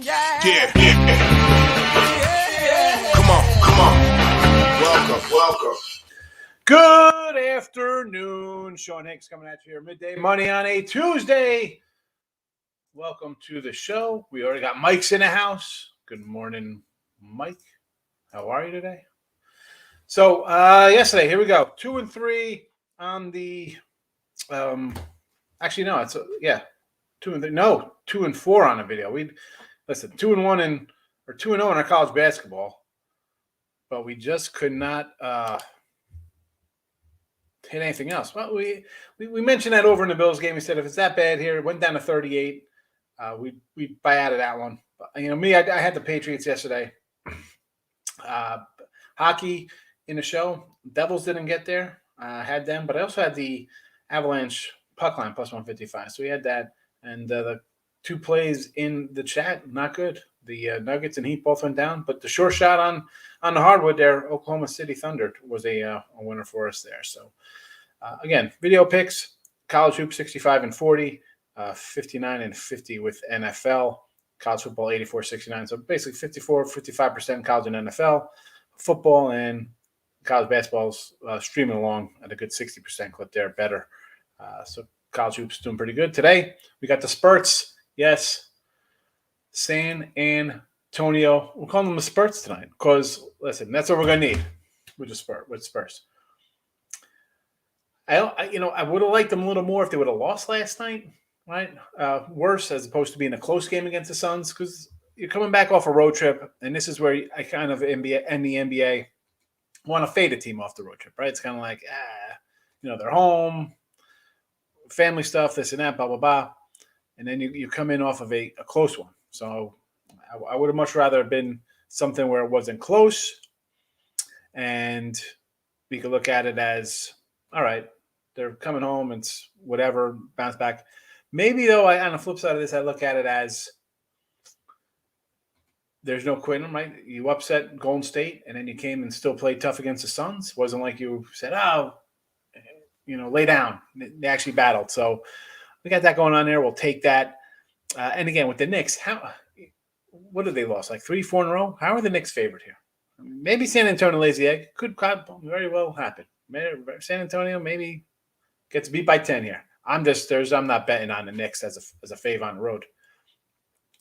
Yeah. Come on. Welcome. Good afternoon. Sean Hicks coming at you here. Midday Money on a Tuesday. Welcome to the show. We already got Mike's in the house. Good morning, Mike. How are you today? So, yesterday, here we go. 2-3 on the, actually, no, it's, 2-3. No, 2-4 on the video. 2-1 or 2-0 in our college basketball. But we just could not hit anything else. Well, we mentioned that over in the Bills game. We said if it's that bad here, it went down to 38. We buy out of that one. But, I had the Patriots yesterday. Hockey in the show. Devils didn't get there. I had them, but I also had the Avalanche puck line plus 155. So we had that, and the two plays in the chat, not good. The Nuggets and Heat both went down, but the short shot on the hardwood there, Oklahoma City Thunder was a winner for us there. So, again, video picks, college hoops 65-40, 59-50 with NFL, college football 84-69. So basically 55% college and NFL, football and college basketball's streaming along at a good 60% clip there, better. So college hoops doing pretty good. Today, we got the spurts. Yes, San Antonio. We're calling them the spurts tonight because, listen, that's what we're going to need with Spurs. I would have liked them a little more if they would have lost last night, right? Worse as opposed to being a close game against the Suns because you're coming back off a road trip, and this is where I kind of end the NBA want to fade a team off the road trip, right? It's kind of like, they're home, family stuff, this and that, blah, blah, blah. And then you come in off of a close one. So I would have much rather have been something where it wasn't close and we could look at it as, all right, they're coming home, it's whatever, bounce back. Maybe, though, on the flip side of this, I look at it as there's no quitting, right? You upset Golden State, and then you came and still played tough against the Suns. It wasn't like you said, lay down. They actually battled. So we got that going on there. We'll take that. And again, with the Knicks, what did they lost? Like 3-4 in a row? How are the Knicks favored here? Maybe San Antonio lays the egg. Could very well happen. San Antonio maybe gets beat by 10 here. I'm not betting on the Knicks as a fave on the road.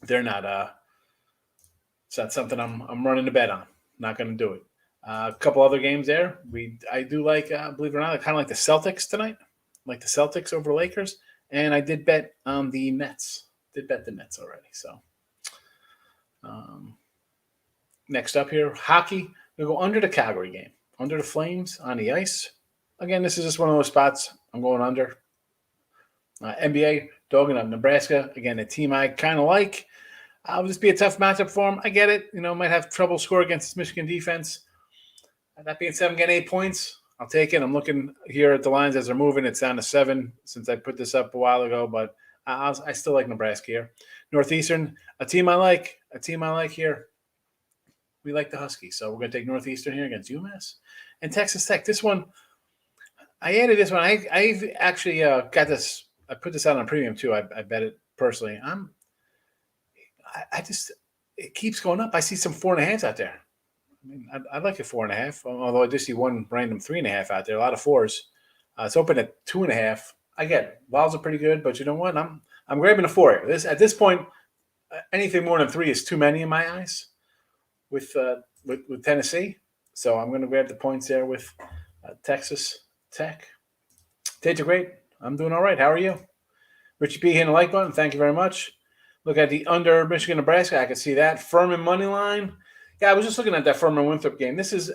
They're not. So that's something I'm running to bet on. Not going to do it. A couple other games there. I do like, believe it or not, I kind of like the Celtics tonight. Like the Celtics over Lakers. And I did bet on the Nets. Did bet the Nets already. So next up here, hockey. We go under the Calgary game. Under the Flames on the ice. Again, this is just one of those spots I'm going under. NBA, dogging up Nebraska. Again, a team I kind of like. It'll just be a tough matchup for them. I get it. Might have trouble score against this Michigan defense. That being said, I'm getting 8 points. I'll take it. I'm looking here at the lines as they're moving. It's down to 7 since I put this up a while ago, but I still like Nebraska here. Northeastern, a team I like here. We like the Huskies, so we're going to take Northeastern here against UMass. And Texas Tech. This one, I added this one. I actually got this. I put this out on premium too. I bet it personally. It keeps going up. I see some 4.5s out there. I'd like a 4.5, although I do see one random 3.5 out there. A lot of 4s. It's open at 2.5. I get it. Vols are pretty good, but you know what? I'm grabbing a 4 here. At this point, anything more than 3 is too many in my eyes with Tennessee. So I'm going to grab the points there with Texas Tech. Tate, you're great. I'm doing all right. How are you? Richie P hitting the like button. Thank you very much. Look at the under Michigan, Nebraska. I can see that. Furman money line. Yeah, I was just looking at that Furman Winthrop game. This is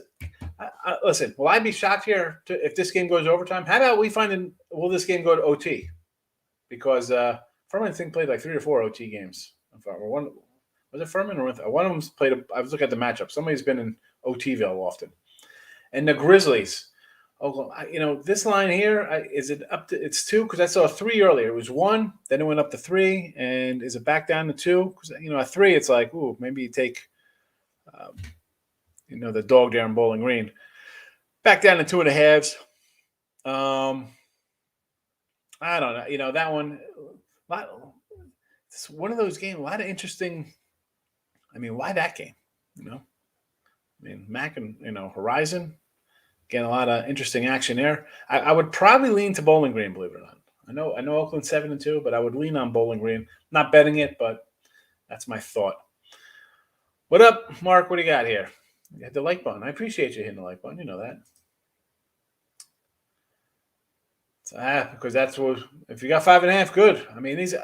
listen, will I be shocked here if this game goes overtime? How about will this game go to OT? Because Furman, I think, played like 3 or 4 OT games. Was it Furman or Winthrop? One of them's played. I was looking at the matchup. Somebody's been in OTville often. And the Grizzlies. This line here, is it up to – it's 2 because I saw a 3 earlier. It was 1, then it went up to 3, and is it back down to 2? Because, at 3, it's like, ooh, maybe you take, the dog there in Bowling Green. Back down to 2.5s. I don't know. That one, it's one of those games, a lot of interesting I mean, why that game? I mean, Mac and Horizon getting a lot of interesting action there. I would probably lean to Bowling Green, believe it or not. I know Oakland's 7-2, but I would lean on Bowling Green. Not betting it, but that's my thought. What up, Mark? What do you got here? You hit the like button. I appreciate you hitting the like button. You know that. Because that's what, if you got 5.5, good. I mean, these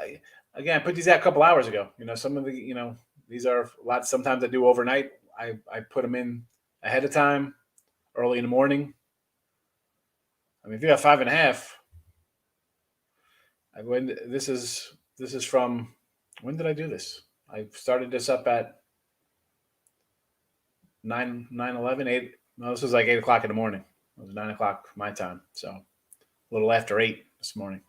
again, I put these out a couple hours ago. Some of the these are a lot. Sometimes I do overnight. I put them in ahead of time, early in the morning. I mean, if you got 5.5, this is from, when did I do this? I started this up at 9:11, 8. No, this was like 8 o'clock in the morning. It was 9 o'clock my time, so a little after 8 this morning.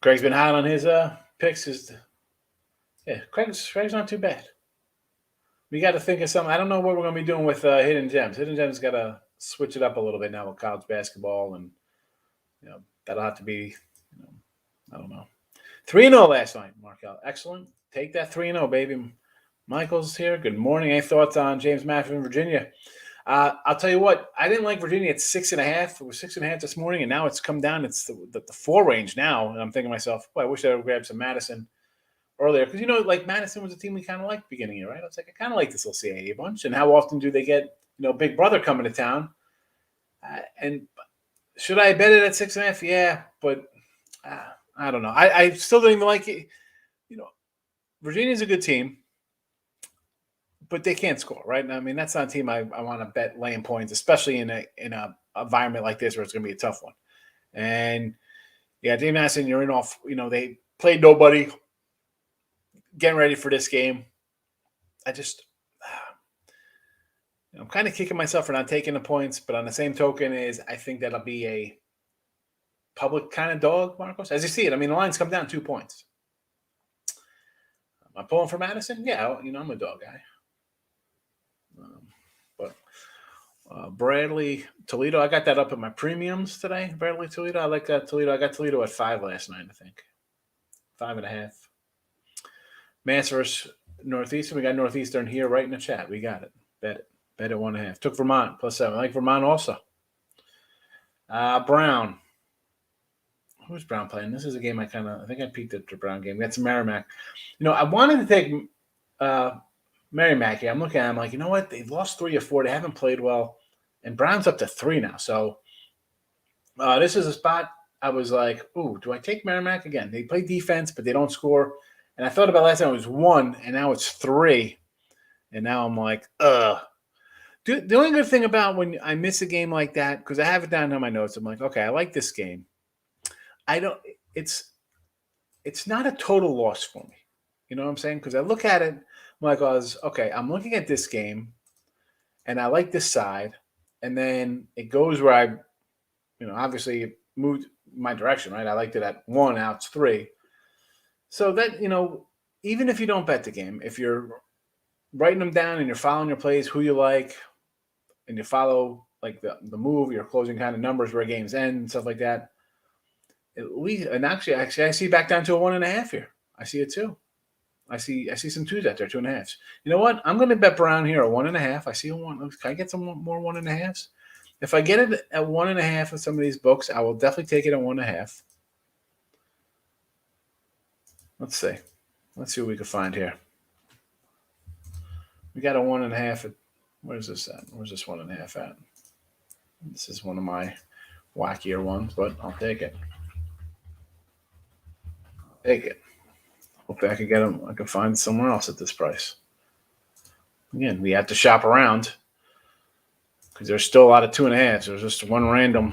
Craig's been hot on his picks. Craig's not too bad. We got to think of something. I don't know what we're going to be doing with Hidden Gems. Hidden Gems got to switch it up a little bit now with college basketball, and that'll have to be, I don't know. 3-0 last night, Markel. Excellent. Take that 3-0, baby. Michael's here. Good morning. Any thoughts on James Madison in Virginia? I'll tell you what. I didn't like Virginia at 6.5. It was 6.5 this morning, and now it's come down. It's the 4 range now, and I'm thinking to myself, boy, I wish I would grab some Madison earlier, because like Madison was a team we kind of liked beginning here, right? I was like, I kind of like this little CAA bunch. And how often do they get Big Brother coming to town? And should I bet it at 6.5? Yeah, but I don't know. I still don't even like it. Virginia's a good team, but they can't score, right? I mean, that's not a team I want to bet laying points, especially in a environment like this where it's going to be a tough one. And yeah, Dave Madison, you're in off. They played nobody. Getting ready for this game. I'm kind of kicking myself for not taking the points, but on the same token I think that'll be a public kind of dog, Marcos. As you see it, I mean, the line's come down 2 points. Am I pulling for Madison? Yeah, I'm a dog guy. But Bradley Toledo, I got that up at my premiums today. Bradley Toledo, I like that Toledo. I got Toledo at 5 last night, I think. 5.5. Mass versus Northeastern. We got Northeastern here right in the chat. We got it. Bet it. Bet at 1.5. Took Vermont +7. I like Vermont also. Brown. Who's Brown playing? This is a game I think I peeked at the Brown game. We got some Merrimack. I wanted to take Merrimack here. I'm looking at them like, you know what? They've lost 3 or 4. They haven't played well. And Brown's up to 3 now. So this is a spot I was like, ooh, do I take Merrimack again? They play defense, but they don't score. And I thought about last time it was 1, and now it's 3. And now I'm like, ugh. The only good thing about when I miss a game like that, because I have it down on my notes, I'm like, okay, I like this game. It's not a total loss for me. You know what I'm saying? Because I look at it, I'm like, I'm looking at this game, and I like this side, and then it goes where I, obviously it moved my direction, right? I liked it at 1, now it's 3. So that, even if you don't bet the game, if you're writing them down and you're following your plays, who you like, and you follow like the move, your closing kind of numbers where games end and stuff like that, at least, and actually I see back down to a 1.5 here. I see it too. I see some 2s out there, 2.5s. You know what? I'm going to bet Brown here at 1.5. I see a 1. Can I get some more 1.5s? If I get it at 1.5 in some of these books, I will definitely take it at 1.5. Let's see. Let's see what we can find here. We got a 1.5. Where's this at? Where's this 1.5 at? This is one of my wackier ones, but I'll take it. Hopefully I can get them. I can find somewhere else at this price. Again, we have to shop around because there's still a lot of 2.5s. There's just one random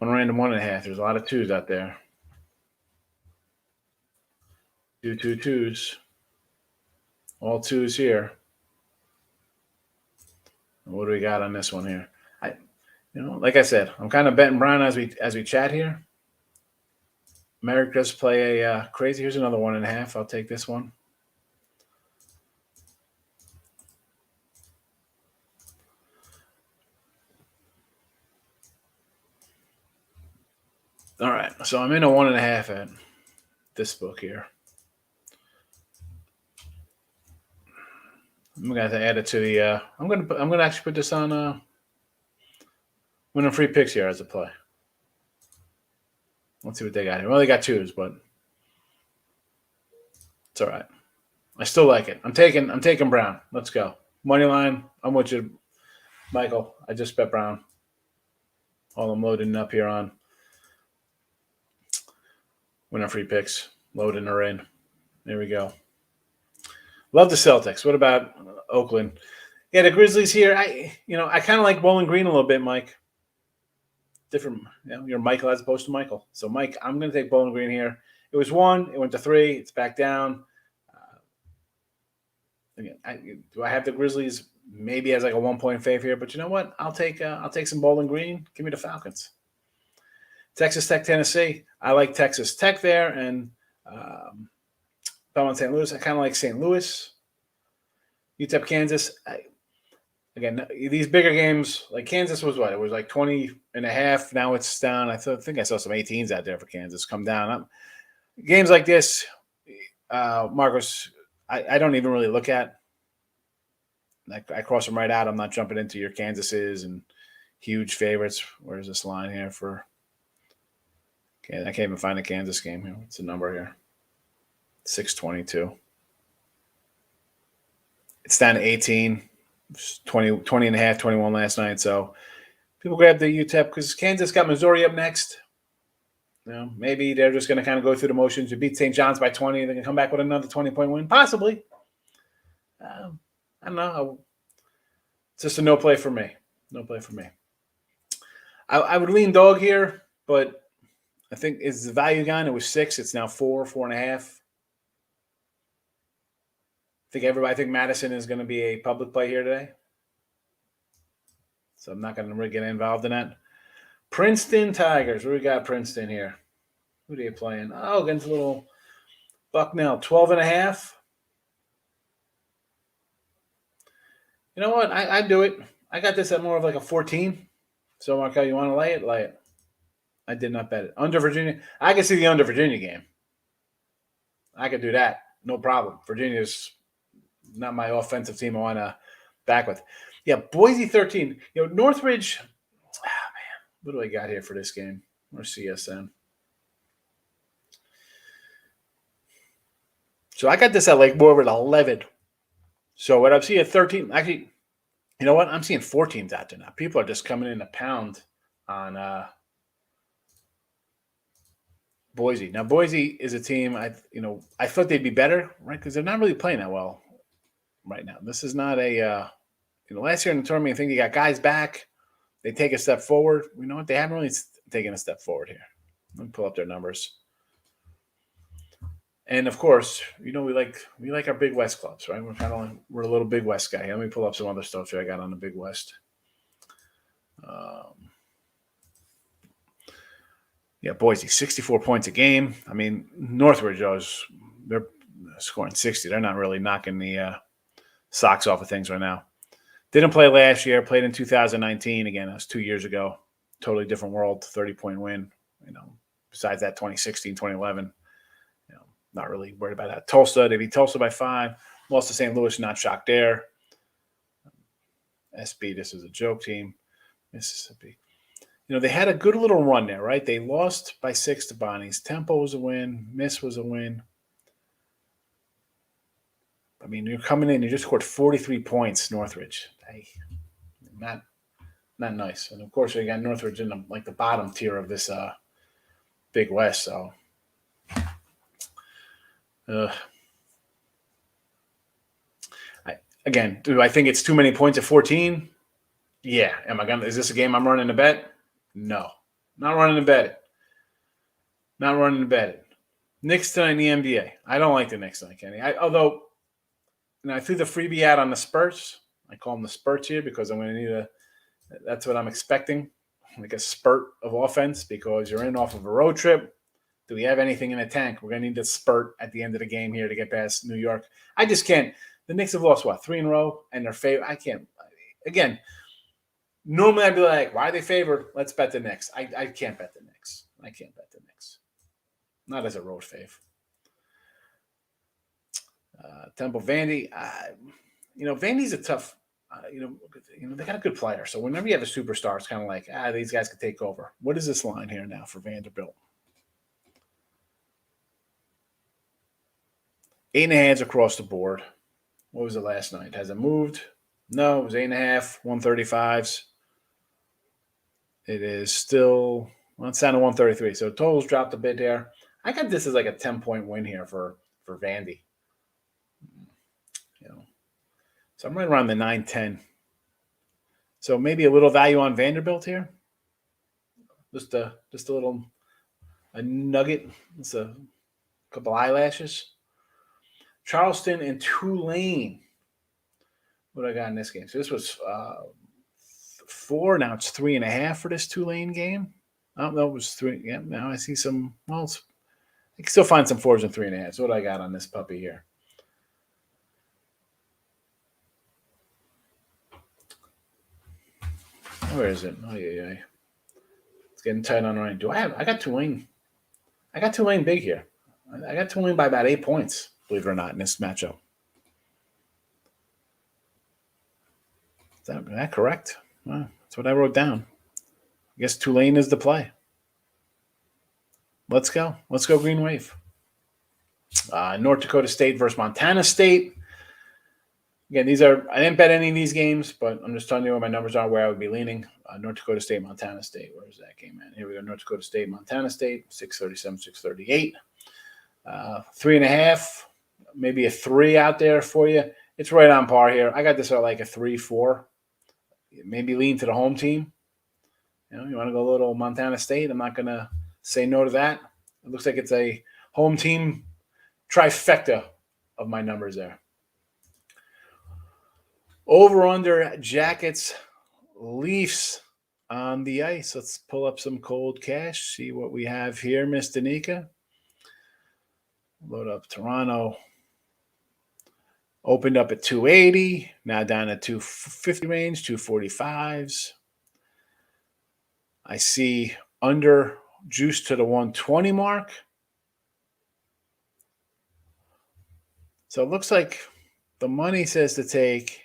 1.5. There's a lot of 2s out there. 2 2s. All 2s here. What do we got on this one here? Like I said, I'm kind of betting Brown as we chat here. Merrick does play a crazy. Here's another 1.5. I'll take this one. All right, so I'm in a 1.5 at. this book here. I'm gonna have to add it to the. I'm gonna actually put this on. Winning free picks here as a play. Let's see what they got here. Well, they got twos, but it's all right. I still like it. I'm taking Brown. Let's go. Money line. I'm with you, Michael. I just bet Brown. All I'm loading up here on. Winning free picks. Loading her in. There we go. Love the Celtics. What about Oakland? Yeah, the Grizzlies here. I kind of like Bowling Green a little bit, Mike. Different, you're Michael as opposed to Michael. So, Mike, I'm going to take Bowling Green here. It was 1. It went to 3. It's back down. Again, do I have the Grizzlies maybe as like a 1-point fave here? But you know what? I'll take some Bowling Green. Give me the Falcons. Texas Tech, Tennessee. I like Texas Tech there, and Belmont St. Louis. I kind of like St. Louis. UTEP, Kansas. Again, these bigger games, like Kansas was what? It was like 20.5. Now it's down. I think I saw some 18s out there for Kansas come down. Games like this, Marcos, I don't even really look at. I cross them right out. I'm not jumping into your Kansases and huge favorites. Where's this line here for? Okay, I can't even find a Kansas game here. What's the number here? 622. It's down to 18. 20 and a half, 21 last night. So people grab the UTEP because Kansas got Missouri up next. Maybe they're just going to kind of go through the motions. You beat St. John's by 20. They can come back with another 20-point win. Possibly. I don't know. It's just a no play for me. No play for me. I would lean dog here, but I think is the value gone? It was 6. It's now 4, 4.5. I think Madison is going to be a public play here today. So I'm not going to really get involved in that. Princeton Tigers. What do we got Princeton here? Who are they playing? Oh, against a little Bucknell. 12.5. You know what? I do it. I got this at more of like a 14. So, Markel, you want to lay it? Lay it. I did not bet it. Under Virginia. I can see the under Virginia game. I could do that. No problem. Virginia's not my offensive team I want to back with. Yeah, Boise 13. Northridge. Man, what do I got here for this game? Or CSN? So I got this at like more of an 11. So what I'm seeing at 13, actually, you know what? I'm seeing 14s out there now. People are just coming in a pound on Boise. Now, Boise is a team I thought they'd be better, right? Because they're not really playing that well right now. This is not a last year in the tournament, I think they got guys back. They take a step forward. You know what? They haven't really taken a step forward here. Let me pull up their numbers. And of course, we like our Big West clubs, right? We're a little Big West guy. Let me pull up some other stuff here I got on the Big West. Boise, 64 points a game. I mean, Northridge, they're scoring 60. They're not really knocking the socks off of things right now. Didn't play last year. Played in 2019. Again, that was 2 years ago. Totally different world. 30-point win. Besides that, 2016, 2011. Not really worried about that. Tulsa, they beat Tulsa by 5. Lost to St. Louis, not shocked there. SB, this is a joke team. Mississippi. They had a good little run there, right? They lost by 6 to Bonnie's. Temple was a win. Miss was a win. I mean, you're coming in, you just scored 43 points, Northridge. Hey, not nice. And, of course, we got Northridge in the bottom tier of this Big West, so. Do I think it's too many points at 14? Yeah. Is this a game I'm running to bet? No. Not running to bet it. Not running to bet it. Knicks tonight in the NBA. I don't like the Knicks tonight, Kenny. Although I threw the freebie out on the Spurs. I call them the Spurts here because I'm going to need that's what I'm expecting, like a spurt of offense because you're in off of a road trip. Do we have anything in the tank? We're going to need to spurt at the end of the game here to get past New York. I just can't. The Knicks have lost, 3 in a row? And they're favored. I can't. Again, normally I'd be like, why are they favored? Let's bet the Knicks. I can't bet the Knicks. I can't bet the Knicks. Not as a road fave. Temple Vandy. Vandy's a tough. They got a good player. So whenever you have a superstar, it's kind of like these guys could take over. What is this line here now for Vanderbilt? 8.5 across the board. What was it last night? Has it moved? No, it was 8.5, 135s. It is still, it's down to 133. So totals dropped a bit there. I got this as like a 10-point win here for Vandy. So I'm right around the 9-10. So maybe a little value on Vanderbilt here. Just a little nugget. It's a couple eyelashes. Charleston and Tulane. What do I got in this game? So this was 4. Now it's 3.5 for this Tulane game. Oh, no, it was 3. Yeah, now I see some. Well, I can still find some 4s and 3.5. So what do I got on this puppy here? Where is it? Oh, yeah. It's getting tight on the right. I got Tulane. I got Tulane big here. I got Tulane by about 8 points, believe it or not, in this matchup. Is that correct? Well, that's what I wrote down. I guess Tulane is the play. Let's go. Let's go Green Wave. North Dakota State versus Montana State. Again, I didn't bet any of these games, but I'm just telling you where my numbers are, where I would be leaning. North Dakota State, Montana State. Where's that game at? Here we go. North Dakota State, Montana State, 637, 638. 3.5, maybe a 3 out there for you. It's right on par here. I got this at like a 3-4. Maybe lean to the home team. You want to go a little Montana State. I'm not going to say no to that. It looks like it's a home team trifecta of my numbers there. Over under Jackets, Leafs on the ice. Let's pull up some cold cash, see what we have here, Miss Danica. Load up Toronto. Opened up at 280, now down at 250 range, 245s. I see under juice to the 120 mark. So it looks like the money says to take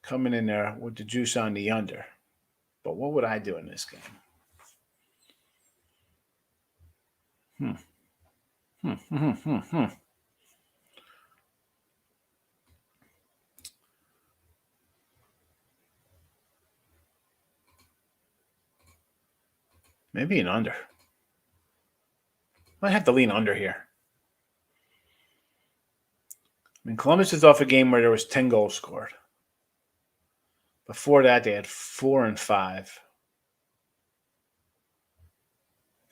coming in there with the juice on the under. But what would I do in this game? Maybe an under. Might have to lean under here. I mean, Columbus is off a game where there was 10 goals scored. Before that, they had 4 and 5.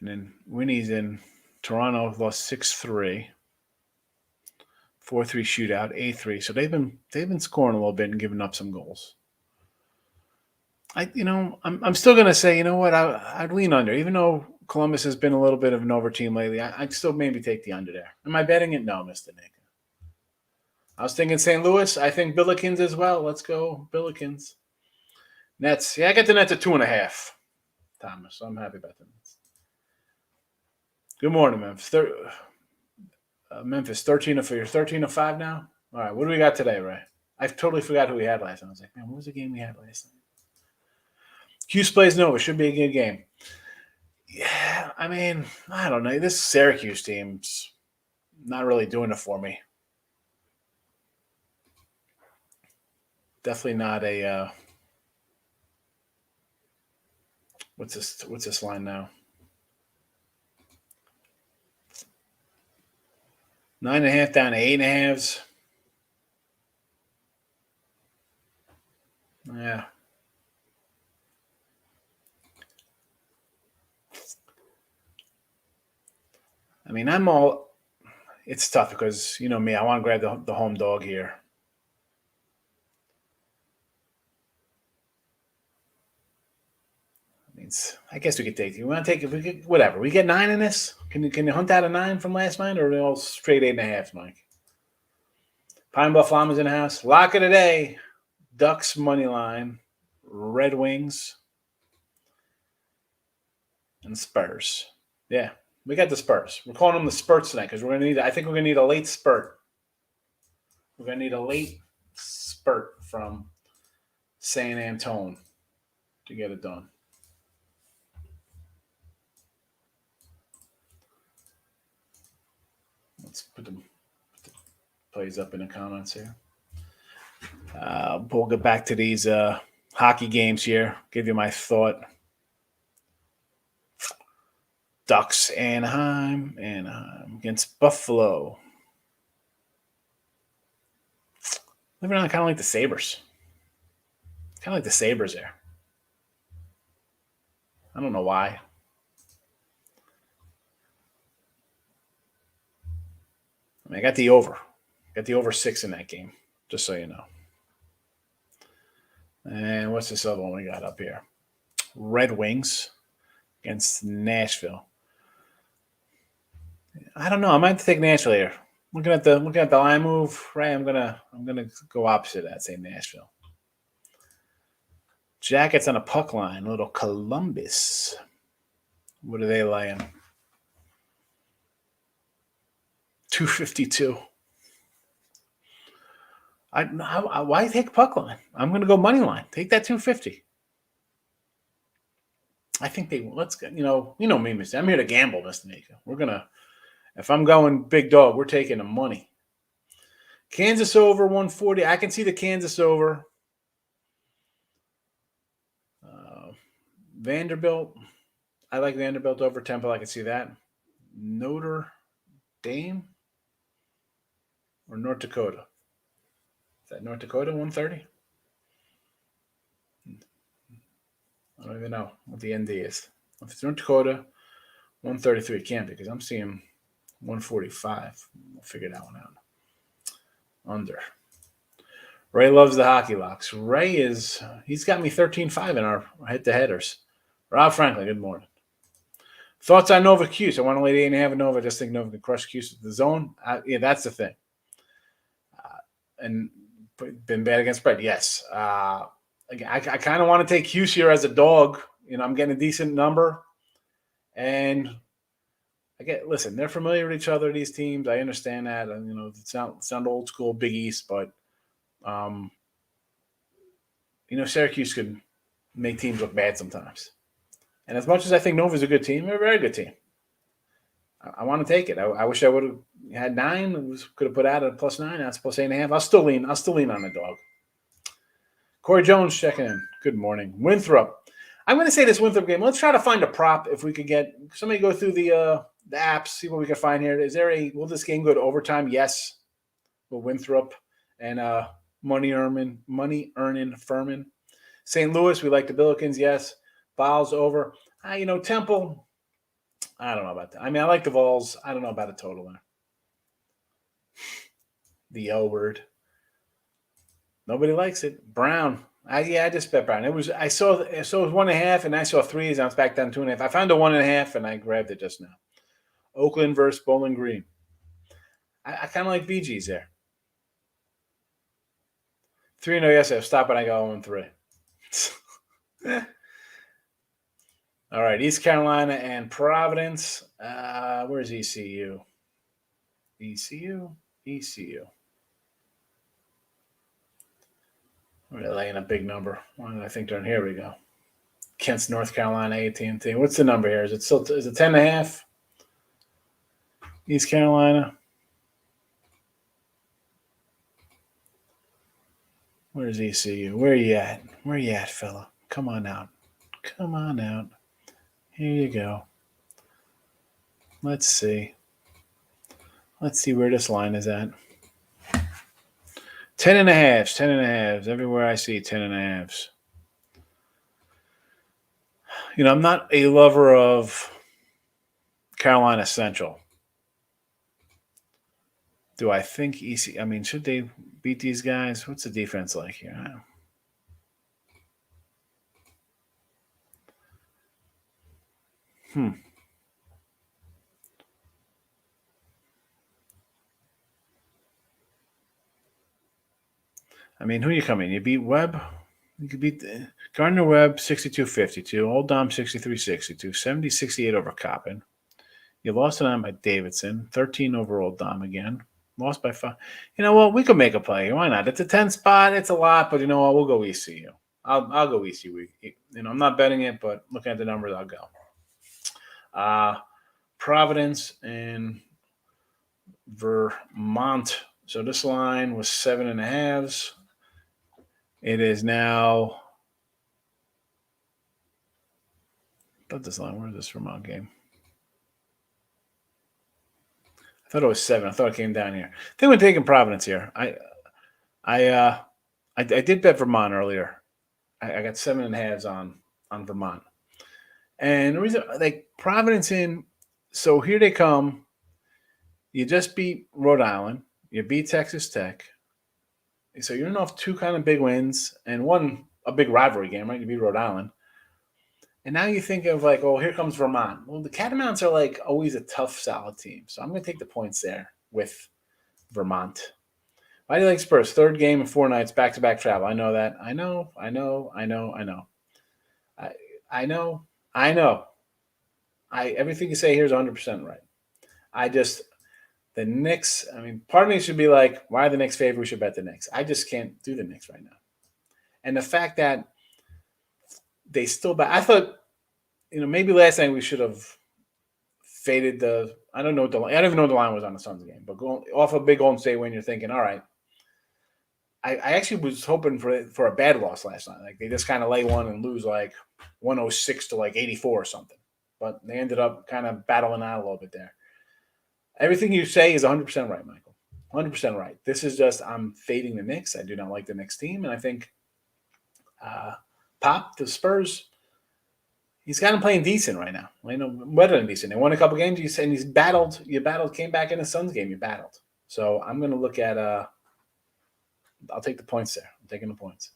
And then Winnie's in Toronto lost 6-3. 4-3 shootout, 8-3. So they've been scoring a little bit and giving up some goals. I'm still gonna say, you know what, I'd lean under, even though Columbus has been a little bit of an over team lately. I'd still maybe take the under there. Am I betting it? No, Mr. Nick. I was thinking St. Louis. I think Billikens as well. Let's go Billikens. Nets. Yeah, I got the Nets at 2.5. Thomas, so I'm happy about the Nets. Good morning, Memphis. Memphis, 13-5 now. All right, what do we got today, Ray? I totally forgot who we had last night. I was like, man, what was the game we had last night? Hughes plays Nova. Should be a good game. Yeah, I mean, I don't know. This Syracuse team's not really doing it for me. Definitely not a what's this line now? 9.5 down to 8.5. Yeah. I mean, it's tough because, you know me, I want to grab the home dog here. I guess we could take it. We want to take it. Whatever. We get 9 in this. Can you hunt out a 9 from last night, or are they all straight 8.5, Mike? Pine Bluff Llamas in the house. Lock of the day. Ducks money line. Red Wings. And Spurs. Yeah. We got the Spurs. We're calling them the Spurts tonight because we're going to need. I think we're going to need a late spurt. We're going to need a late spurt from San Antone to get it done. Let's put the plays up in the comments here. We'll get back to these hockey games here. Give you my thought. Ducks, Anaheim against Buffalo. Living on kind of like the Sabres. Kind of like the Sabres there. I don't know why. I mean, I got the over. Got the over 6 in that game, just so you know. And what's this other one we got up here? Red Wings against Nashville. I don't know. I might have to take Nashville here. Looking at the line move, right? I'm gonna go opposite of that. Say Nashville. Jackets on a puck line. Little Columbus. What are they laying? 252. Why take puck line? I'm going to go money line. Take that 250. I think let's go. You know me, Mister. I'm here to gamble, Mr. Nika. We're gonna. If I'm going big dog, we're taking the money. Kansas over 140. I can see the Kansas over. Vanderbilt. I like Vanderbilt over Temple. I can see that. Notre Dame or North Dakota. Is that North Dakota 130? I don't even know what the ND is. If it's North Dakota, 133, it can't be because I'm seeing 145. We'll figure that one out. Under. Ray loves the hockey locks. He's got me 13-5 in our head-to-headers. Rob Franklin, good morning. Thoughts on Nova Cuse? I want to lay 8.5 Nova. I just think Nova can crush Cuse with the zone. Yeah, that's the thing. And been bad against spread. Yes. Again, I kind of want to take Cuse here as a dog. I'm getting a decent number. And listen, they're familiar with each other, these teams. I understand that. And, sound old school Big East, but, Syracuse could make teams look bad sometimes. And as much as I think Nova's a good team, they're a very good team. I want to take it. I wish I would have had 9. Could have put out a +9. That's +8.5. I'll still lean on the dog. Corey Jones checking in. Good morning. Winthrop. I'm going to say this Winthrop game. Let's try to find a prop if we could get somebody go through the apps, see what we can find here. Will this game go to overtime? Yes. Will Winthrop and money earning Furman. St. Louis, we like the Billikens. Yes. Vols over. Temple. I don't know about that. I mean, I like the Vols. I don't know about a total there. The L word. Nobody likes it. Brown. I just bet Brown. I saw it was 1.5, and I saw 3s. I was back down 2.5. I found a 1.5, and I grabbed it just now. Oakland versus Bowling Green. I kind of like VGs there. 3-0 yesterday. Stop when I go 0-3. All right, East Carolina and Providence. Where's ECU? ECU. We're laying a big number. I think they're in here. We go. Kent's North Carolina, AT&T. What's the number here? Is it 10.5? East Carolina. Where's ECU? Where you at? Where you at, fella? Come on out. Here you go. Let's see where this line is at. 10.5s. Everywhere I see 10.5s. I'm not a lover of Carolina Central. Do I think ECU? I mean, should they beat these guys? What's the defense like here? I mean, who you come in? You beat Webb? You could beat Gardner Webb 62-52, Old Dom 63-62, 70-68 over Coppin. You lost to them by Davidson. 13 overall, Dom again. Lost by 5. You know what? We could make a play. Why not? It's a 10 spot. It's a lot, but you know what? We'll go ECU. I'll go ECU. You know, I'm not betting it, but looking at the numbers, I'll go. Providence and Vermont. So this line was 7.5. It is now. I thought this line. Where's this Vermont game? I thought it was 7. I thought it came down here. I think we're taking Providence here. I did bet Vermont earlier. I got 7.5 on Vermont, and the reason like Providence in. So here they come. You just beat Rhode Island. You beat Texas Tech. So you're in off 2 kind of big wins and a big rivalry game, right? You beat Rhode Island. And now you think of like, oh, here comes Vermont. Well, the Catamounts are like always a tough, solid team. So I'm going to take the points there with Vermont. Why do you like Spurs? 3rd game in 4 nights, back-to-back travel. I know that. I know. Everything you say here is 100% right. The Knicks, I mean, part of me should be like, why are the Knicks favored? We should bet the Knicks. I just can't do the Knicks right now. And the fact that they still I thought, maybe last night we should have faded I don't even know what the line was on the Suns game, but going off a big Golden State win, you're thinking, all right. I actually was hoping for a bad loss last night. Like they just kind of lay one and lose like 106 to like 84 or something. But they ended up kind of battling out a little bit there. Everything you say is 100% right, Michael. 100% right. This is just I'm fading the Knicks. I do not like the Knicks team, and I think Pop, the Spurs, he's got him playing decent right now. Better than decent. They won a couple games, and he's battled. Came back in the Suns game. You battled. So I'm going to look at. I'll take the points there. I'm taking the points.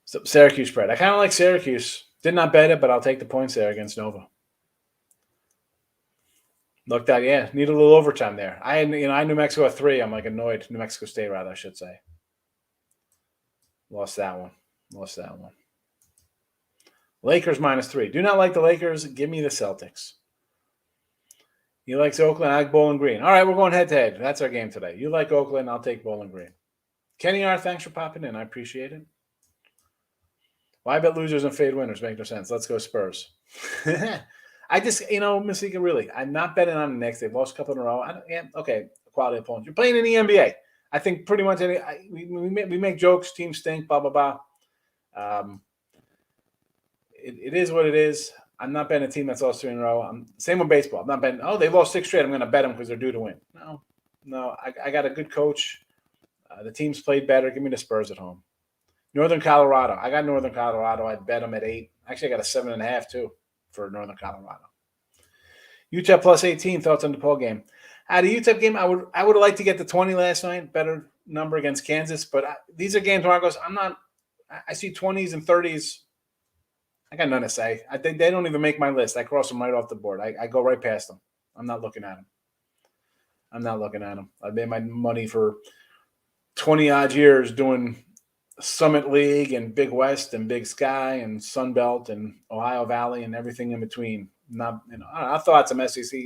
So Syracuse spread. I kind of like Syracuse. Did not bet it, but I'll take the points there against Nova. Looked at, yeah, need a little overtime there. I New Mexico at 3. I'm like annoyed. New Mexico State, rather, I should say. Lost that one. Lakers -3. Do not like the Lakers. Give me the Celtics. You like Oakland? I like Bowling Green. All right, we're going head-to-head. That's our game today. You like Oakland? I'll take Bowling Green. Kenny R., thanks for popping in. I appreciate it. Why bet losers and fade winners? Make no sense. Let's go Spurs. I just, Masika, really, I'm not betting on the Knicks. They've lost a couple in a row. Okay, quality opponents. You're playing in the NBA. I think pretty much we make jokes, teams stink, blah, blah, blah. It is what it is. I'm not betting a team that's lost 3 in a row. Same with baseball. I'm not betting, they lost 6 straight. I'm going to bet them because they're due to win. No, I got a good coach. The team's played better. Give me the Spurs at home. Northern Colorado. I got Northern Colorado. I bet them at 8. Actually, I got a 7.5 too for Northern Colorado. Utah +18. Thoughts on the DePaul game? The Utah game, I would have liked to get the 20 last night. Better number against Kansas. But these are games where I see 20s and 30s. I got nothing to say. They don't even make my list. I cross them right off the board. I go right past them. I'm not looking at them. I've made my money for 20-odd years doing Summit League and Big West and Big Sky and Sun Belt and Ohio Valley and everything in between. I thought some SEC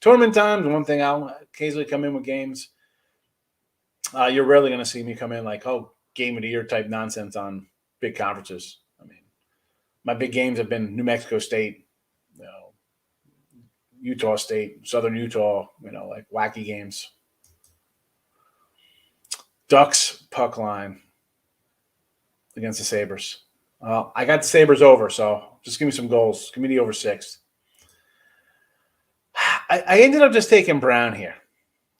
tournament times. One thing, I'll occasionally come in with games. You're rarely going to see me come in like, game of the year type nonsense on big conferences. I mean, my big games have been New Mexico State, Utah State, Southern Utah, like wacky games. Ducks puck line against the Sabres. I got the Sabres over, so just give me some goals. Give me the over 6. I ended up just taking Brown here.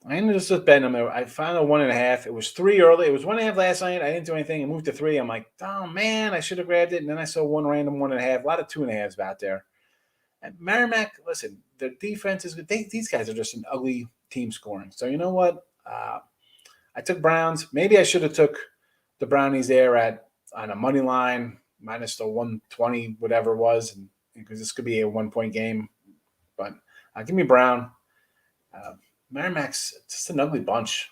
I ended up just betting him. I found a 1.5. It was 3 early. It was 1.5 last night. I didn't do anything. It moved to 3. I'm like, oh, man, I should have grabbed it. And then I saw one random 1.5. A lot of 2.5s out there. And Merrimack, listen, their defense is good. These guys are just an ugly team scoring. So you know what? I took Browns. Maybe I should have took the Brownies there on a money line, minus the 120, whatever it was, because this could be a 1-point game. But give me Brown. Merrimack's just an ugly bunch.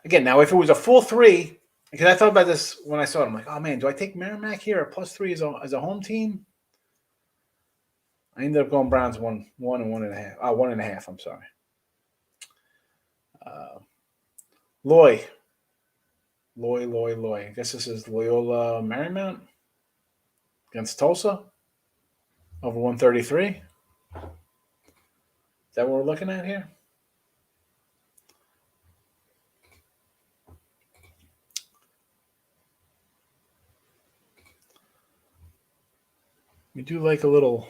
Again, now if it was a full 3, because I thought about this when I saw it, I'm like, oh man, do I take Merrimack here at +3 as a home team? I ended up going Browns 1.5. 1.5. I'm sorry. Loy. I guess this is Loyola Marymount against Tulsa over 133. Is that what we're looking at here? We do like a little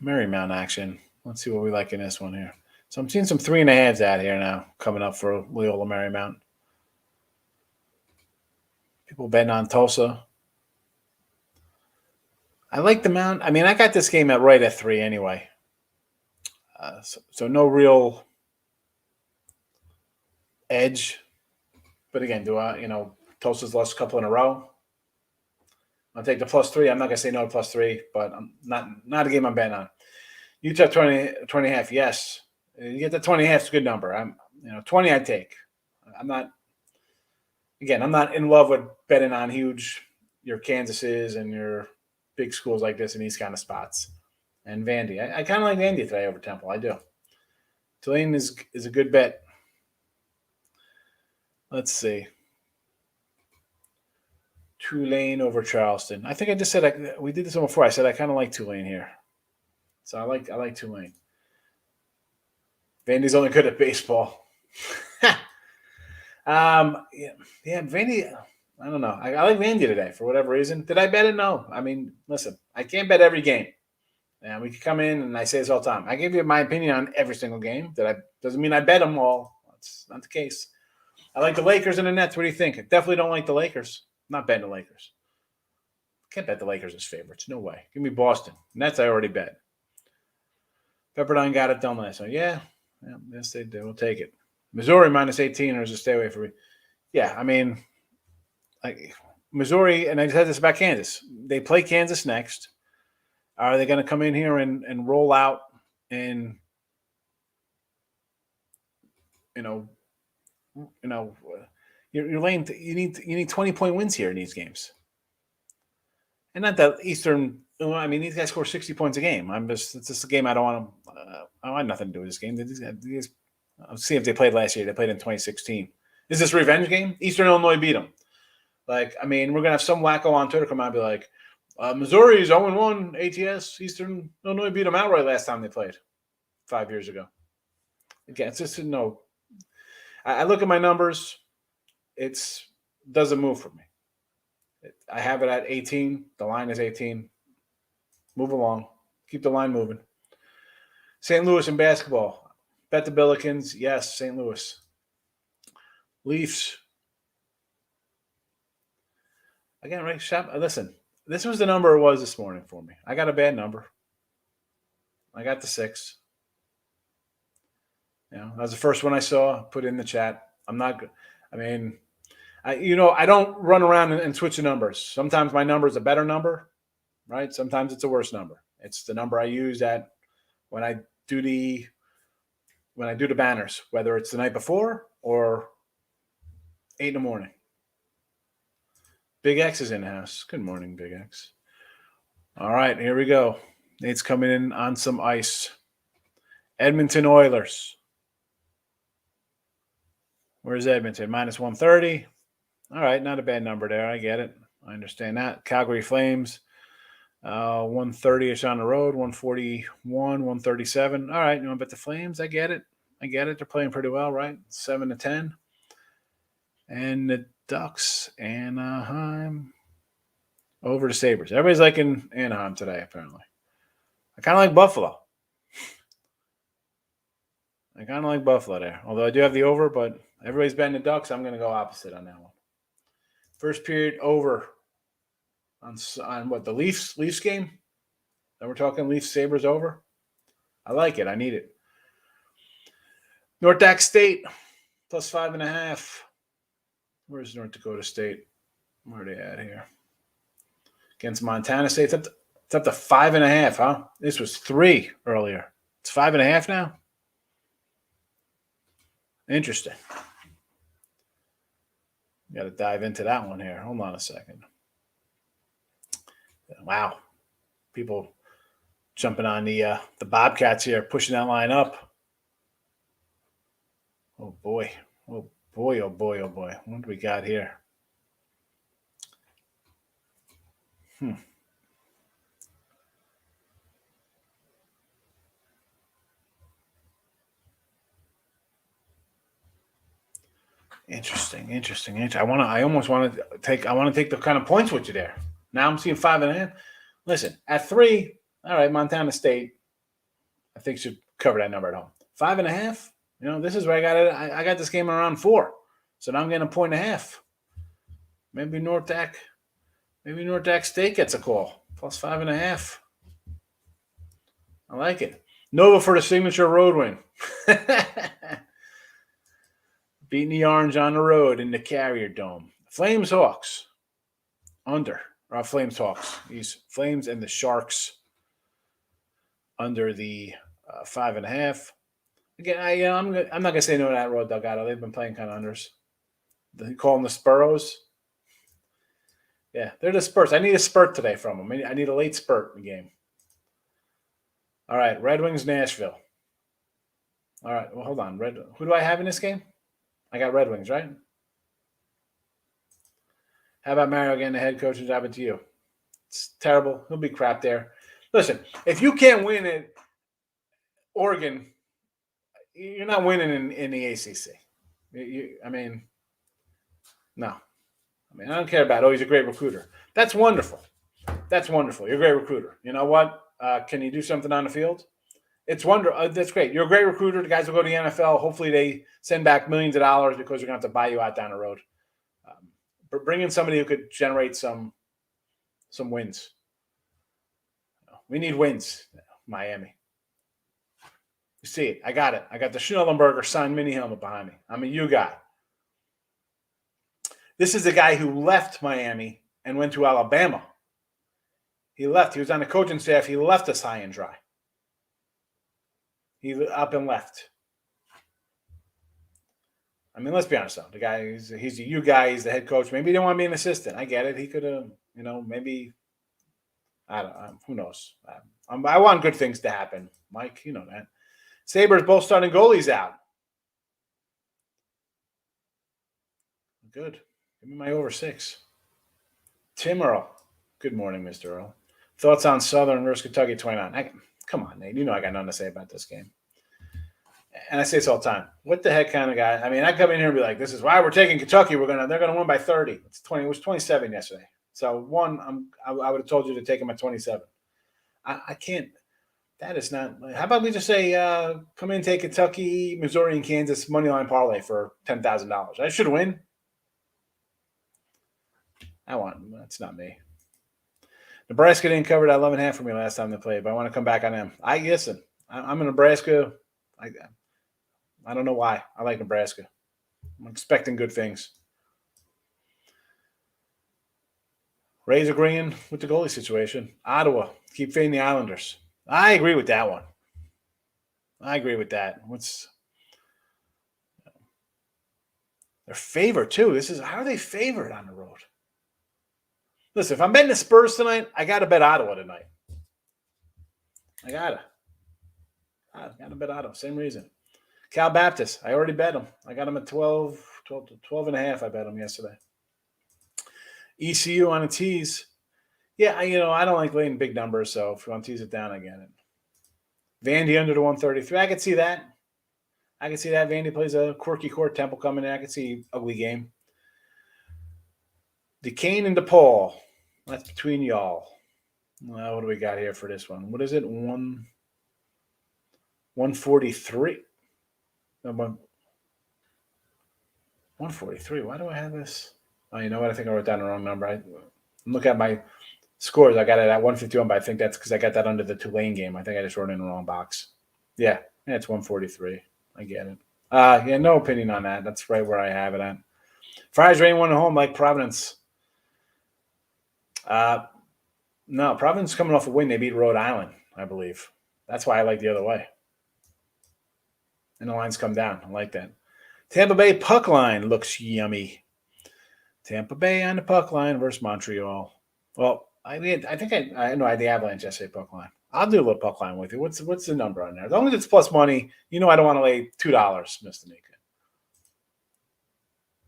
Marymount action. Let's see what we like in this one here. So I'm seeing some 3.5s out here now coming up for Loyola Marymount. People betting on Tulsa. I like the Mount. I mean, I got this game at right at 3 anyway. So no real edge. But again, Tulsa's lost a couple in a row. I'll take the +3. I'm not going to say no to +3, but I'm not a game I'm betting on. Utah 20.5, yes. You get the 20.5, it's a good number. 20 I'd take. I'm not in love with betting on your Kansases and your big schools like this in these kind of spots. And Vandy. I kind of like Vandy today over Temple. I do. Tulane is a good bet. Let's see. Tulane over Charleston. I think I just said we did this one before. I said I kind of like Tulane here. So I like Tulane. Vandy's only good at baseball. Vandy. I don't know. I like Vandy today for whatever reason. Did I bet it? No. I mean, listen, I can't bet every game. And we could come in, and I say this all the time. I give you my opinion on every single game. Doesn't mean I bet them all. That's not the case. I like the Lakers and the Nets. What do you think? I definitely don't like the Lakers. I'm not betting the Lakers. Can't bet the Lakers as favorites. No way. Give me Boston. Nets I already bet. Pepperdine got it done last night. Yeah, yes, they do. We'll take it. Missouri -18, or is it stay away from me? Yeah, I mean, Missouri, and I said this about Kansas. They play Kansas next. Are they going to come in here and roll out and you're laying? You need 20-point wins here in these games, and not that Eastern. I mean, these guys score 60 points a game. It's just a game I don't want to. I want nothing to do with this game. I'll see if they played last year. They played in 2016. Is this a revenge game? Eastern Illinois beat them. We're gonna have some wacko on Twitter come out and be like, Missouri's 0-1 ATS. Eastern Illinois beat them outright last time they played 5 years ago. Again, it's just no. I look at my numbers. It doesn't move for me. I have it at 18. The line is 18. Move along. Keep the line moving. St. Louis in basketball. Bet the Billikens. Yes, St. Louis. Leafs. Again, right? Listen, this was the number it was this morning for me. I got a bad number. I got the 6. That was the first one I saw. Put it in the chat. I'm not good. I mean, I don't run around and switch the numbers. Sometimes my number is a better number, right? Sometimes it's a worse number. It's the number I use when I do the banners, whether it's the night before or 8 a.m. Big X is in the house. Good morning, Big X. All right, here we go. Nate's coming in on some ice. Edmonton Oilers. Where's Edmonton? -130. All right, not a bad number there. I get it. I understand that. Calgary Flames. 130-ish on the road. 141, 137. All right, you want to bet the Flames? I get it. They're playing pretty well, right? 7-10. And the Ducks, Anaheim. Over to Sabres. Everybody's liking Anaheim today, apparently. I kind of like Buffalo. There. Although I do have the over, but everybody's betting the Ducks. I'm going to go opposite on that one. First period over on what, the Leafs game? That we're talking Leafs Sabres over? I like it. I need it. North Dakota State +5.5. Where's North Dakota State? Where are they at here? Against Montana State. It's up to 5.5, huh? This was 3 earlier. It's 5.5 now? Interesting. Got to dive into that one here. Hold on a second. Wow. People jumping on the Bobcats here, pushing that line up. Oh boy. Oh boy, oh boy, oh boy. What do we got here? Interesting. I almost want to take the kind of points with you there. Now I'm seeing 5.5. Listen, at 3, all right, Montana State, I think should cover that number at home. 5.5, this is where I got it. I got this game around 4. So now I'm getting 1.5. Maybe North Dak State gets a call. Plus 5.5. I like it. Nova for the signature road win. Beating the Orange on the road in the Carrier Dome. Flames Hawks. Under. Flames Hawks. These Flames and the Sharks under the 5.5. Again, I'm not gonna say no to that road Delgado. They've been playing kind of unders. They call them the Spurros. Yeah, they're the Spurs. I need a spurt today from them. I need a late spurt in the game. All right, Red Wings Nashville. All right, well, hold on. Who do I have in this game? I got Red Wings, right? How about Mario getting the head coaching job into you? It's terrible. He'll be crap there. Listen, if you can't win at Oregon, you're not winning in the ACC. No. I don't care about, he's a great recruiter. That's wonderful. You're a great recruiter. You know what? Can you do something on the field? It's wonderful. That's great. You're a great recruiter. The guys will go to the NFL. Hopefully they send back millions of dollars because they're going to have to buy you out down the road. But bring in somebody who could generate some wins. We need wins, Miami. You see it. I got it. I got the Schnellenberger signed mini helmet behind me. I'm a U guy. This is a guy who left Miami and went to Alabama. He left. He was on the coaching staff. He left us high and dry. He up and left. Let's be honest, though. The guy, he's a U guy. He's the head coach. Maybe he didn't want to be an assistant. I get it. He could have, maybe, I don't know. Who knows? I want good things to happen. Mike, you know that. Sabres both starting goalies out. Good. Give me my over 6. Tim Earl. Good morning, Mr. Earl. Thoughts on Southern versus Kentucky 29. Come on, Nate. I got nothing to say about this game. And I say this all the time. What the heck kind of guy? I come in here and be like, this is why we're taking Kentucky. They're gonna win by 30. It was 27 yesterday. So I would have told you to take them at 27. I can't. That is not. How about we just say, come in, take Kentucky, Missouri, and Kansas money line parlay for $10,000. I should win. That's not me. Nebraska didn't cover that 11.5 for me last time they played, but I want to come back on them. I'm in Nebraska. I don't know why. I like Nebraska. I'm expecting good things. Rays agreeing with the goalie situation. Ottawa, keep fading the Islanders. I agree with that one. They're favored too. How are they favored on the road? Listen, if I'm betting the Spurs tonight, I got to bet Ottawa tonight. I got to bet Ottawa. Same reason. Cal Baptist, I already bet them. I got them at 12 and a half. I bet them yesterday. ECU on a tease. Yeah, I don't like laying big numbers, so if you want to tease it down, I get it. Vandy under the 133. I could see that. Vandy plays a quirky court. Temple coming in. I could see ugly game. Duquesne and DePaul. That's between y'all. Well, what do we got here for this one? What is it? 143. 143. Why do I have this? Oh, you know what? I think I wrote down the wrong number. Look at my scores. I got it at 151, but I think that's because I got that under the Tulane game. I think I just wrote it in the wrong box. Yeah, it's 143. I get it. No opinion on that. That's right where I have it at. Friars rain one at home like Providence. No, Providence is coming off a win. They beat Rhode Island, I believe. That's why I like the other way. And the lines come down. I like that. Tampa Bay puck line looks yummy. Tampa Bay on the puck line versus Montreal. Well, I think I know I had the Avalanche yesterday puck line. I'll do a little puck line with you. What's the number on there? As long as it's plus money, you know I don't want to lay $2, Mr. Nika.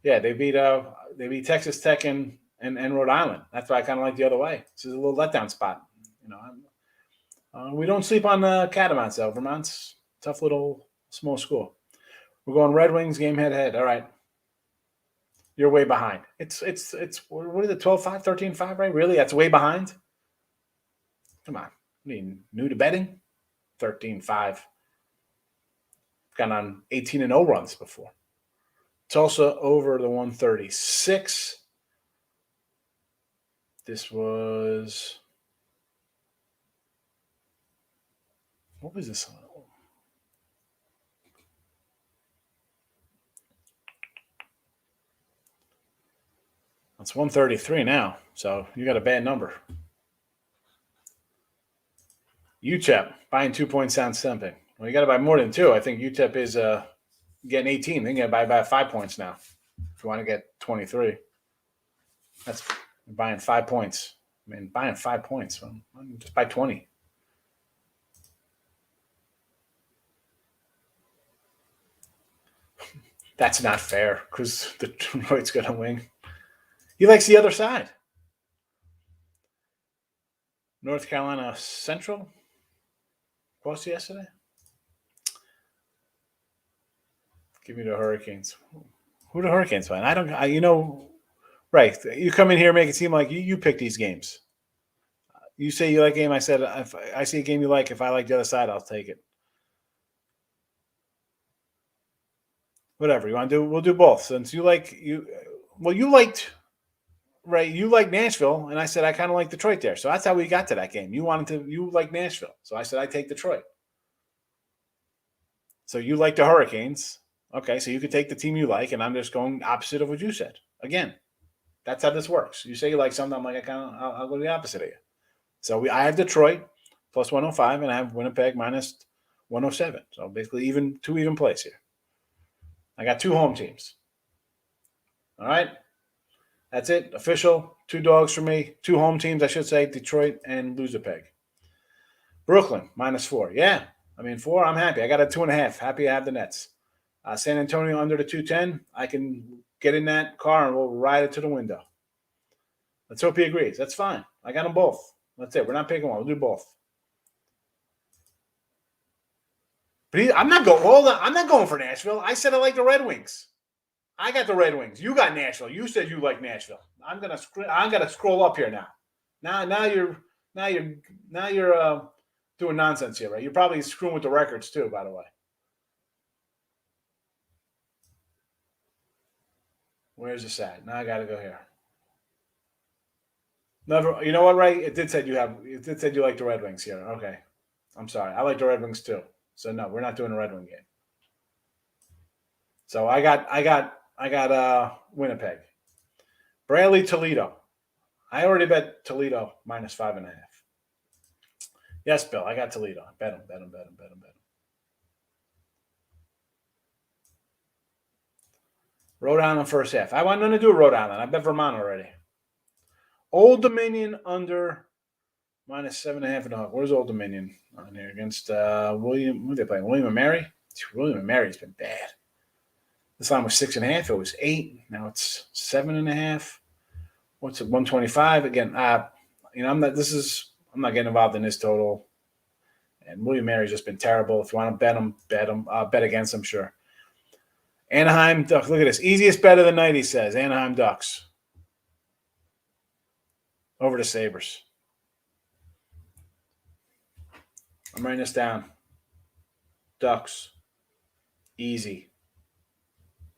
Yeah, they beat Texas Tech and Rhode Island. That's why I kind of like the other way. This is a little letdown spot. You know, we don't sleep on Catamounts though. Vermont's tough little small school. We're going Red Wings game head. All right. You're way behind. It's what is it, 12-5, 13-5, right? Really? That's way behind? Come on. I mean, new to betting? 13-5. Gone on 18-0 runs before. Tulsa over the 136. This was, what was this? It's 133 now, so you got a bad number. UTEP buying 2 points sounds tempting. Well, you got to buy more than 2. I think UTEP is getting 18. Then you got to buy about 5 points now if you want to get 23. That's buying 5 points. I mean, buying 5 points. Well, just buy 20. That's not fair because Detroit's going to win. He likes the other side. North Carolina Central. Close yesterday. Give me the Hurricanes. Who the Hurricanes playing? Right. You come in here, make it seem like you pick these games. You say you like a game. I said, if I see a game you like, if I like the other side, I'll take it. Whatever you want to do, we'll do both. Since you liked, right? You like Nashville, and I said I kind of like Detroit there. So that's how we got to that game. You like Nashville, so I said I take Detroit. So you like the Hurricanes, okay? So you could take the team you like, and I'm just going opposite of what you said. Again, that's how this works. You say you like something, I'm like I'll go the opposite of you. So I have Detroit plus 105, and I have Winnipeg minus 107. So basically two even plays here. I got 2 home teams. All right. That's it. Official. 2 dogs for me. 2 home teams, I should say. Detroit and Loserpeg. Brooklyn, minus 4. Yeah. I mean, 4, I'm happy. I got a 2.5. Happy I have the Nets. San Antonio under the 210. I can get in that car and we'll ride it to the window. Let's hope he agrees. That's fine. I got them both. That's it. We're not picking one. We'll do both. But I'm not going for Nashville. I said I like the Red Wings. I got the Red Wings. You got Nashville. You said you like Nashville. I'm gonna scroll up here now. Now you're doing nonsense here, right? You're probably screwing with the records too, by the way. Where's this at? Now I gotta go here. Never. You know what, Ray? It did say you like the Red Wings here. Okay. I'm sorry. I like the Red Wings too. So no, we're not doing a Red Wing game. So I got Winnipeg. Bradley Toledo. I already bet Toledo minus 5.5. Yes, Bill. I got Toledo. Bet him. Rhode Island first half. I want nothing to do with Rhode Island. I bet Vermont already. Old Dominion under minus 7.5. Where's Old Dominion on here against William? Who are they playing? William and Mary. William and Mary's been bad. This line was 6.5. It was 8. Now it's 7.5. What's it? 125 again. I'm not getting involved in this total. And William Mary's just been terrible. If you want to bet them, bet against them, sure. Anaheim Ducks. Look at this. Easiest bet of the night, he says. Anaheim Ducks. Over the Sabres. I'm writing this down. Ducks. Easy.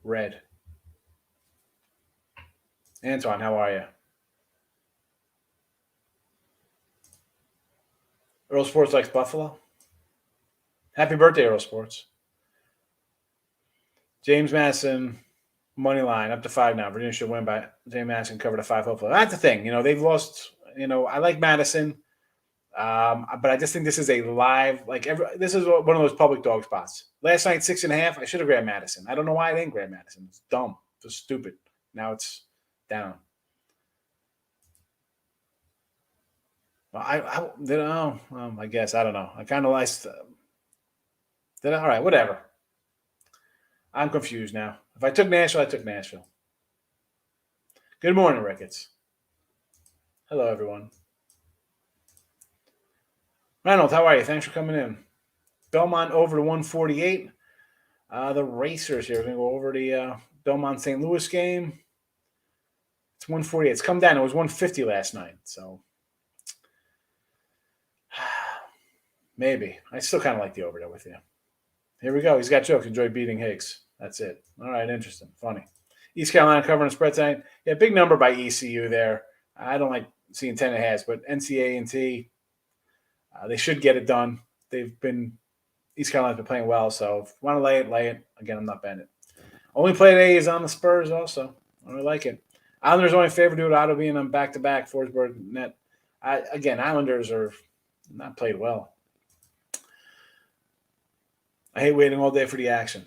Red. Antoine, how are you? Earl Sports likes Buffalo. Happy birthday, Earl Sports. James Madison, money line, up to 5 now. Virginia should win by James Madison, cover the 5, hopefully. That's the thing. They've lost. I like Madison, but I just think this is a live, this is one of those public dog spots. Last night, 6.5. I should have grabbed Madison. I don't know why I didn't grab Madison. It's dumb. It's stupid. Now it's down. Well, I did. Oh, I guess I don't know. I kind of like. Did I? All right, whatever. I'm confused now. If I took Nashville, I took Nashville. Good morning, Ricketts. Hello, everyone. Reynolds, how are you? Thanks for coming in. Belmont over to 148. The Racers here. We're going to go over the Belmont St. Louis game. It's 148. It's come down. It was 150 last night. So maybe. I still kind of like the over there with you. Here we go. He's got jokes. Enjoy beating Higgs. That's it. All right. Interesting. Funny. East Carolina covering the spread tonight. Yeah, big number by ECU there. I don't like seeing 10.5, but NCA&T, they should get it done. East Carolina's been playing well, so if you want to lay it, lay it. Again, I'm not betting it. Only play today is on the Spurs also. I really like it. Islanders only favored due to Otto being on back-to-back Forsberg net. Islanders are not played well. I hate waiting all day for the action.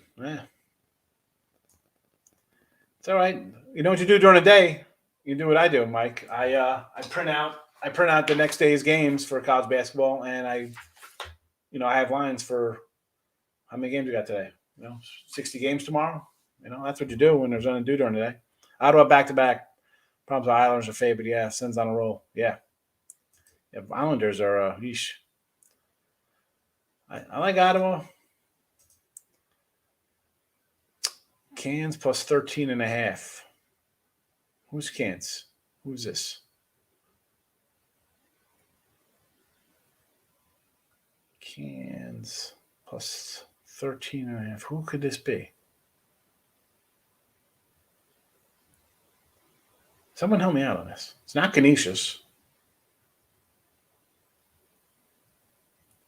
It's all right. You know what you do during the day? You do what I do, Mike. I print out the next day's games for college basketball, and I have lines for how many games we got today. 60 games tomorrow. That's what you do when there's nothing to do during the day. Ottawa back-to-back. Problems with Islanders are favored. Yeah, Sens on a roll. Yeah. Islanders are yeesh. I like Ottawa. Cans plus 13.5. Who's Cans? Who's this? Cans plus 13.5. Who could this be? Someone help me out on this. It's not Canisius.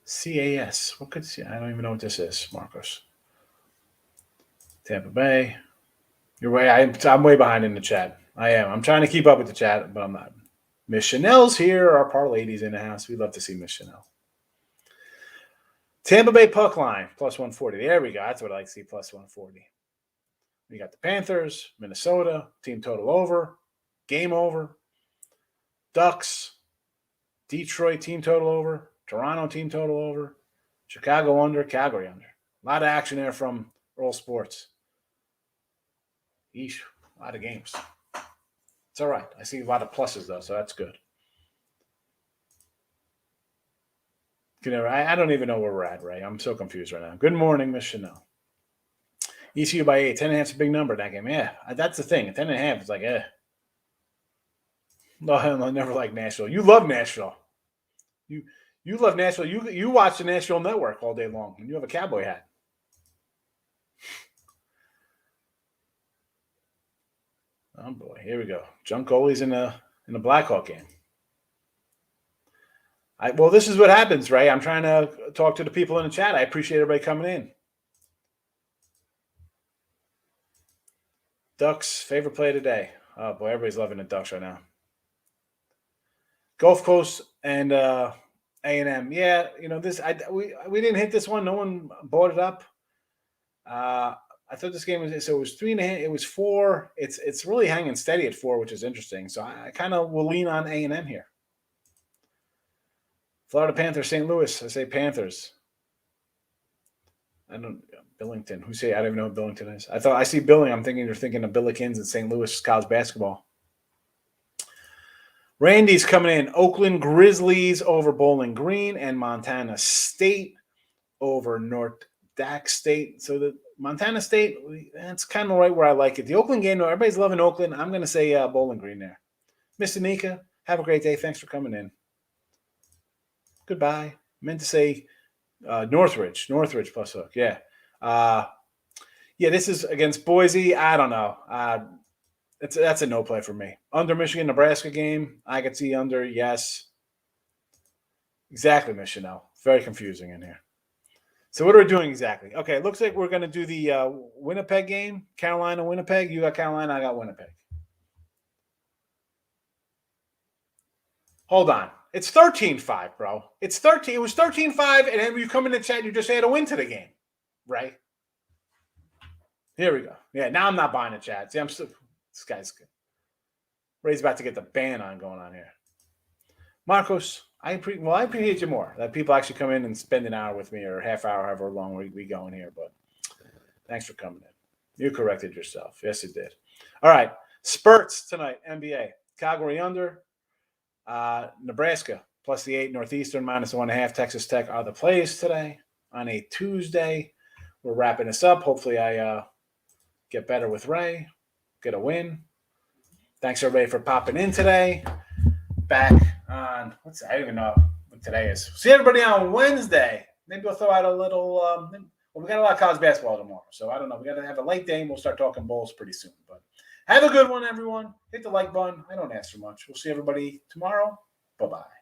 CAS. What could see? I don't even know what this is, Marcos. Tampa Bay. You're way. I'm way behind in the chat. I am. I'm trying to keep up with the chat, but I'm not. Miss Chanel's here. Our par ladies in the house. We'd love to see Miss Chanel. Tampa Bay puck line plus 140. There we go. That's what I like to see, plus 140. We got the Panthers, Minnesota, team total over, game over. Ducks, Detroit team total over, Toronto team total over, Chicago under, Calgary under. A lot of action there from Roll Sports. Eesh, a lot of games. It's all right. I see a lot of pluses, though, so that's good. I don't even know where we're at, Ray. I'm so confused right now. Good morning, Miss Chanel. ECU by 8. 10.5 is a big number in that game. Yeah, that's the thing. 10.5 is like, No, I never liked Nashville. You love Nashville. You love Nashville. You watch the Nashville Network all day long, and you have a cowboy hat. Oh boy, here we go. Junk goalies in a Blackhawk game. Well, this is what happens, Ray. I'm trying to talk to the people in the chat. I appreciate everybody coming in. Ducks, favorite play today. Oh boy, everybody's loving the Ducks right now. Gulf Coast and A&M. Yeah, this. We didn't hit this one. No one bought it up. I thought this game was it was 3.5. It was 4. It's really hanging steady at 4, which is interesting. So I kind of will lean on A&M here. Florida Panthers, St. Louis. I say Panthers. Billington. I don't even know what Billington is. I see Billing. I'm thinking you're thinking of Billikens and St. Louis college basketball. Randy's coming in. Oakland Grizzlies over Bowling Green and Montana State over North Dak State. So the Montana State, that's kind of right where I like it. The Oakland game, everybody's loving Oakland. I'm going to say Bowling Green there. Mr. Nika, have a great day. Thanks for coming in. Goodbye. Meant to say Northridge plus hook. Yeah. This is against Boise. I don't know. That's a no play for me. Under Michigan, Nebraska game. I could see under, yes. Exactly, Miss Chanel. Very confusing in here. So what are we doing exactly? Okay, it looks like we're going to do the Winnipeg game. Carolina, Winnipeg. You got Carolina, I got Winnipeg. Hold on. It's 13-5, bro. It's 13. It was 13-5, and then you come in the chat, you just had a win to the game, right? Here we go. Yeah, now I'm not buying the chat. See, this guy's good. Ray's about to get the ban on going on here. Marcos, I appreciate you more that people actually come in and spend an hour with me or a half hour, however long we go in here. But thanks for coming in. You corrected yourself. Yes, you did. All right. Spurts tonight, NBA. Calgary under. Nebraska plus the 8. Northeastern minus 1.5. Texas Tech are the plays today on a Tuesday. We're wrapping this up. Hopefully I get better with Ray. Get a win. Thanks everybody for popping in today. Back on I don't even know what today is. See everybody on Wednesday. Maybe we'll throw out a little. Well, we got a lot of college basketball tomorrow, so I don't know. We got to have a late day, and we'll start talking Bulls pretty soon. But have a good one, everyone. Hit the like button. I don't ask for much. We'll see everybody tomorrow. Bye bye.